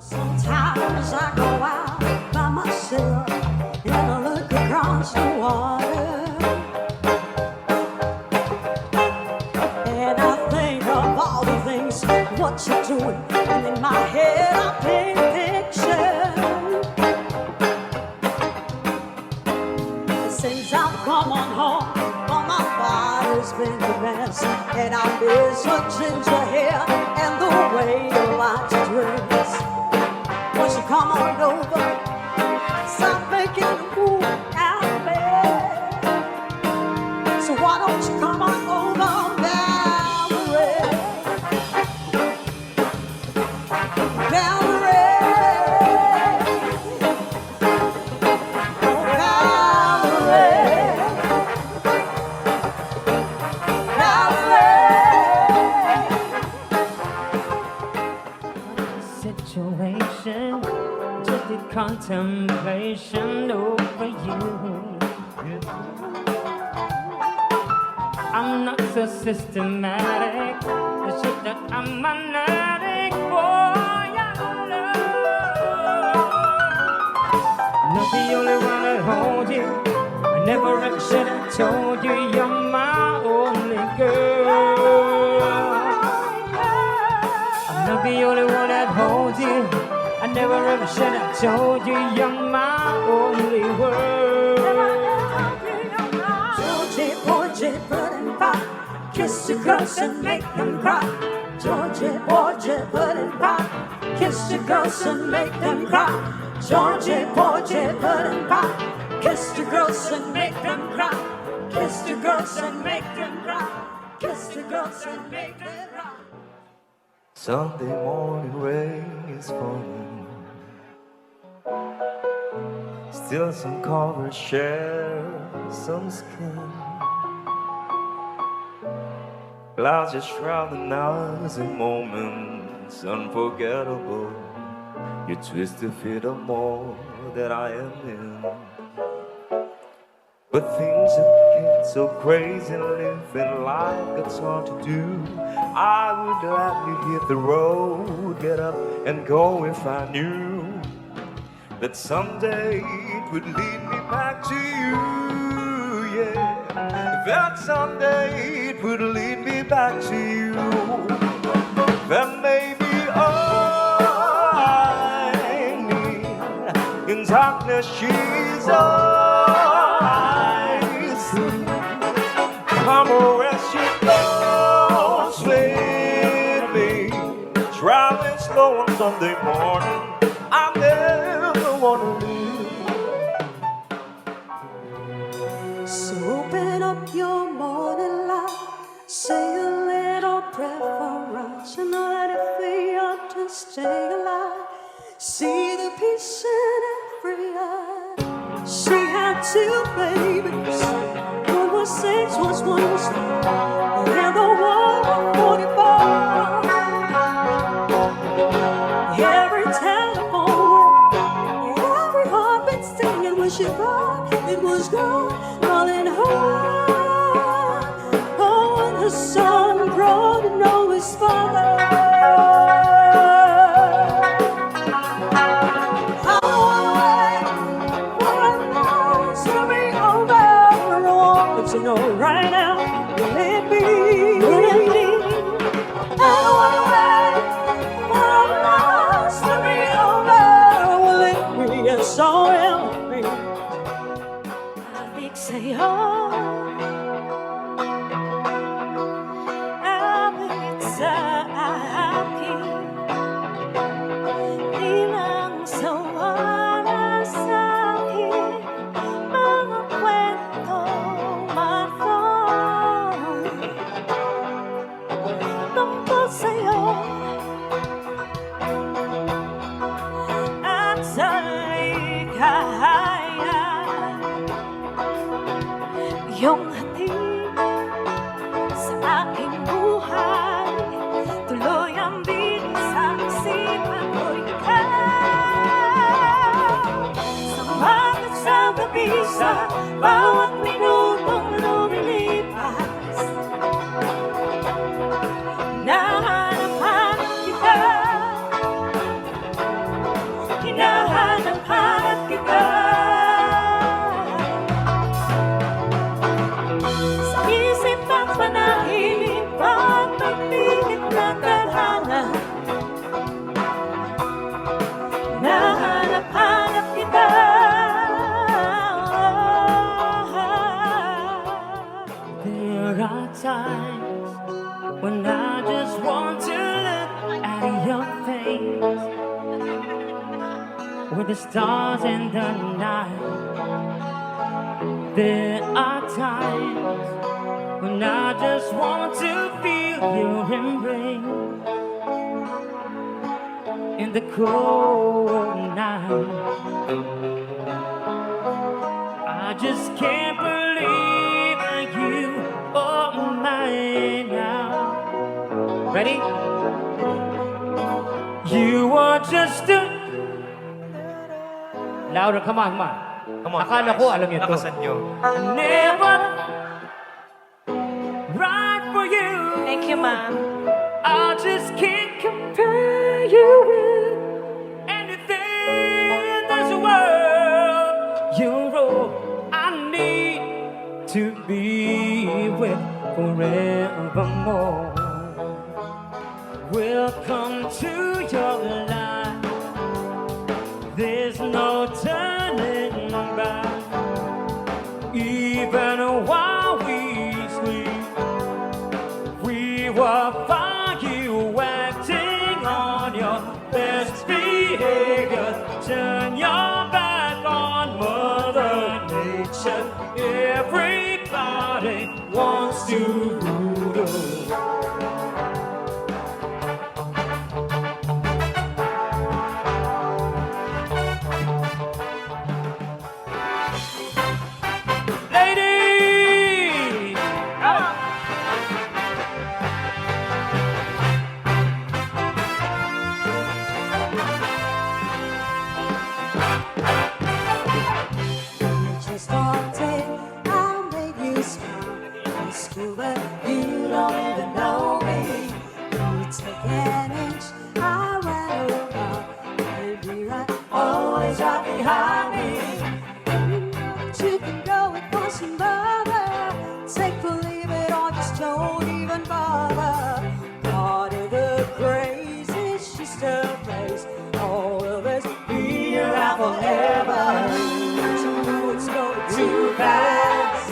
Sometimes I go out by myself and I look across the water, and I think of all the things what you're doing, and in my head I paint a picture. Since I've come on home, all my body's been a mess, and I miss your ginger hair and the way you like to dress. Won't you come on over, stop making a fool out of me? So why don't you come on over, Valerie? Valerie, oh Valerie, Valerie. Situation, just the contemplation over you. I'm not so systematic, it's just that I'm magnetic for your love. Not the only one that holds you, I never ever should have told you you're my only girl. I'm not the only one that holds you, I never ever should have told you you're my only world. Georgie, Porgy, pudding pop, kiss the girls and make them cry. Georgie, Porgy, pudding pop, kiss the girls and make them cry. Georgie, Porgy, pudding pop, kiss the girls and make them cry. Kiss the girls and make them cry. Kiss the girls and make them cry. Sunday morning rain is falling. Still some covers share some skin. Clouds just shroud the nights in moments unforgettable. You twist to fit the mold that I am in. But things that get so crazy, living life gets hard to do. I would gladly hit the road, get up and go if I knew that someday it would lead me back to you, yeah. That someday it would lead me back to you. That maybe all I need, in darkness she's all I see. Come rest your thoughts with me, traveling slow on Sunday morning. I never want to leave. So open up your morning light, say a little prayer for us, and let it feel to stay alive. See the peace in every eye. She had two babies, one was 6, one was 4, and the one was 44. Every telephone, every heartbeat singing when she thought it was gone, calling her. Oh, when her son grown to know his father. I wanna wait for a night to be over. I want to know right now, will it be? Will it be? I wanna wait for a night to be over. Will it be? Yes, so will it be. I'll say, oh, I'll be ilang sa wala sa akin, mga kwentong marami tungkol sa'yo at sa likaya. Iyong hatid sa aking buhay, tuloy ang bilis sa isipan ko'y ikaw. Sa umagat sa gabi, sa bawat minutong lumilipas, nahanap-hanap kita. with the stars in the night. There are times when I just want to feel your embrace in the cold night. I just can't believe that you are mine now. Ready? You are just a... Louder, come on, come on. Come on, Akala ko alam niyo to. lakasan niyo. Never right for you. Thank you, Ma. I just can't compare you with anything in this world. You're all I need to be with forevermore. Welcome to your life. There's no turning back. Even while we sleep, we will find you acting on your best behavior. Turn your back on Mother Nature. Everybody wants to rule. Just one day I'll make you smile. Ask you, but you don't even know me. You take an inch, I run around. Maybe right, always right behind me. You know that you can go and for some mother. Take believe it or just don't even bother. Part of the crazy she still plays. All of us be around forever. It's going too fast.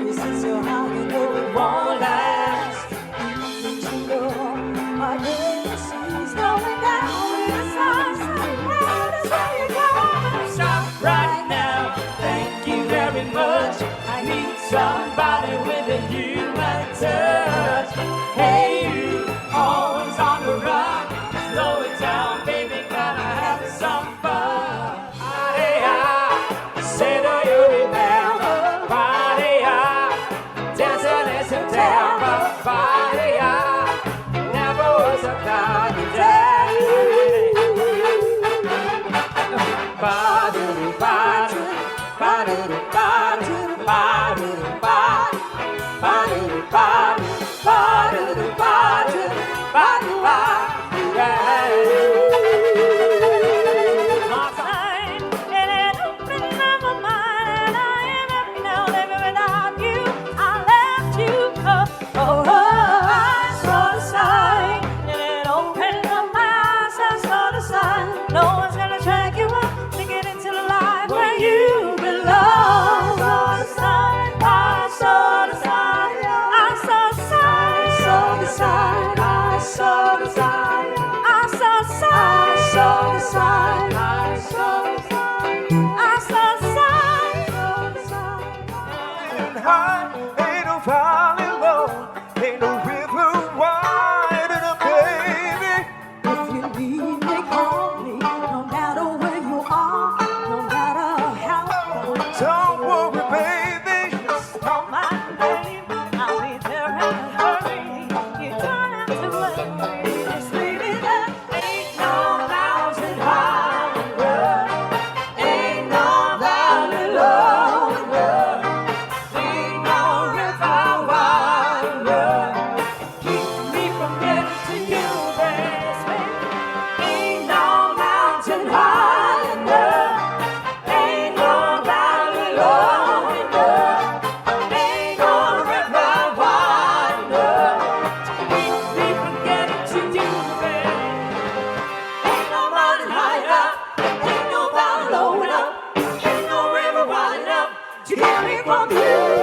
This is so how you know it won't last. You know my legacy's going down with the sunset. That's where you're going. Stop right now. Thank you very much. I need somebody with a human touch. Hey, you, always on the run. Slow it down, baby, gotta have some fun. Say, do you remember? Body, dance a little September. Body, never was a cloudy day. Body, body, body, body, body, body, body, body, body, body, body, body, yeah. Oh, I saw the sign, and it opened up my eyes. I saw the sign. No one's gonna drag you up to get into the life where you belong. I saw the sign. I saw the sign. I saw the sign. I saw the sign. I saw the sign. I saw the sign. I saw the sign. I saw the sign. And high, ain't no valley low, ain't no river wide enough, baby. If you need me, call me. No matter where you are, no matter how far. Don't worry, baby. Don't mind, baby. I'll be there in a hurry. You don't have to worry. Just leave it there. Ain't no mountain high enough. Ain't no valley low enough. Ain't no river wide enough. Keep me from getting to you, baby. Ain't no mountain high enough. Ain't no valley low enough. Ain't no river wide enough. Keep me from getting to you, baby. Ain't no mountain high enough. Ain't no valley low enough. Ain't no river wide enough to get me from you.